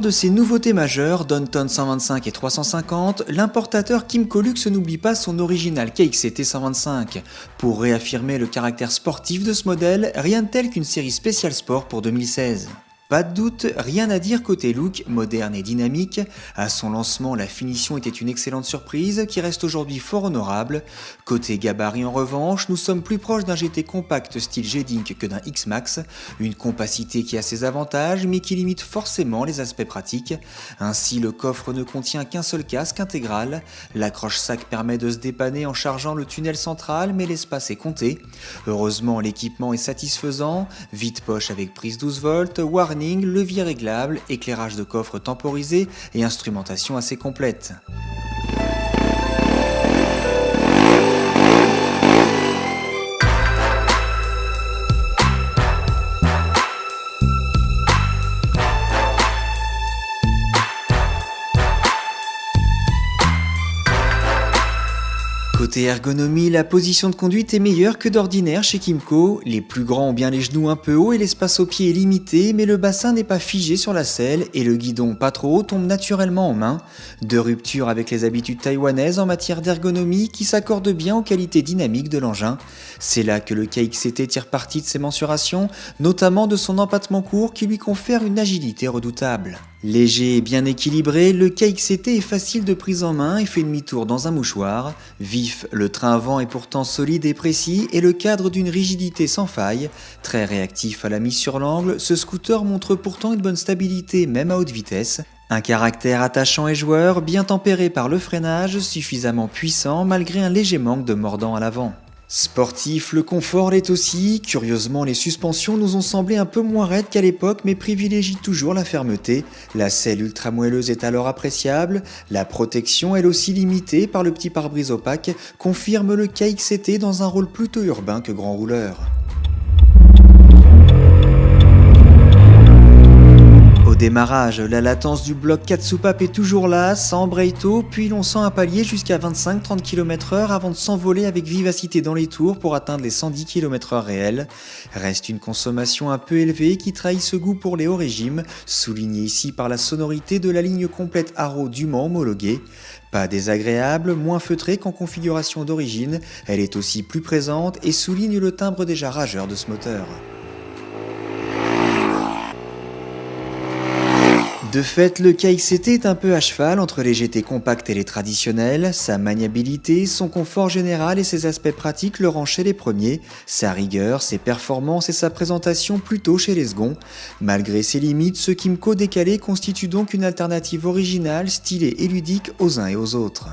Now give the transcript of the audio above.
l'heure de ses nouveautés majeures, Danton 125 et 350, l'importateur Kymco Luxe n'oublie pas son original KXCT 125. Pour réaffirmer le caractère sportif de ce modèle, rien de tel qu'une série spéciale sport pour 2016. Pas de doute, rien à dire côté look, moderne et dynamique. À son lancement, la finition était une excellente surprise qui reste aujourd'hui fort honorable. Côté gabarit en revanche, nous sommes plus proches d'un GT compact style G-Dink que d'un X-Max, une compacité qui a ses avantages mais qui limite forcément les aspects pratiques. Ainsi, le coffre ne contient qu'un seul casque intégral. L'accroche-sac permet de se dépanner en chargeant le tunnel central mais l'espace est compté. Heureusement, l'équipement est satisfaisant, vide-poche avec prise 12 volts, warning, levier réglable, éclairage de coffre temporisé et instrumentation assez complète. Côté ergonomie, la position de conduite est meilleure que d'ordinaire chez Kymco. Les plus grands ont bien les genoux un peu hauts et l'espace au pied est limité, mais le bassin n'est pas figé sur la selle et le guidon pas trop haut tombe naturellement en main. De rupture avec les habitudes taïwanaises en matière d'ergonomie qui s'accordent bien aux qualités dynamiques de l'engin. C'est là que le KXCT tire parti de ses mensurations, notamment de son empattement court qui lui confère une agilité redoutable. Léger et bien équilibré, le KXCT est facile de prise en main et fait demi-tour dans un mouchoir. Vif, le train avant est pourtant solide et précis et le cadre d'une rigidité sans faille. Très réactif à la mise sur l'angle, ce scooter montre pourtant une bonne stabilité même à haute vitesse. Un caractère attachant et joueur, bien tempéré par le freinage, suffisamment puissant malgré un léger manque de mordant à l'avant. Sportif, le confort l'est aussi. Curieusement, les suspensions nous ont semblé un peu moins raides qu'à l'époque, mais privilégient toujours la fermeté. La selle ultra moelleuse est alors appréciable. La protection, elle aussi limitée par le petit pare-brise opaque, confirme le KXCT dans un rôle plutôt urbain que grand rouleur. Au démarrage, la latence du bloc 4 soupapes est toujours là, ça embraye tôt, puis l'on sent un palier jusqu'à 25-30 km/h avant de s'envoler avec vivacité dans les tours pour atteindre les 110 km/h réels. Reste une consommation un peu élevée qui trahit ce goût pour les hauts régimes, souligné ici par la sonorité de la ligne complète Arrow du Mans homologuée. Pas désagréable, moins feutrée qu'en configuration d'origine, elle est aussi plus présente et souligne le timbre déjà rageur de ce moteur. De fait, le KXCT est un peu à cheval entre les GT compacts et les traditionnels. Sa maniabilité, son confort général et ses aspects pratiques le rend chez les premiers. Sa rigueur, ses performances et sa présentation plutôt chez les seconds. Malgré ses limites, ce Kymco décalé constitue donc une alternative originale, stylée et ludique aux uns et aux autres.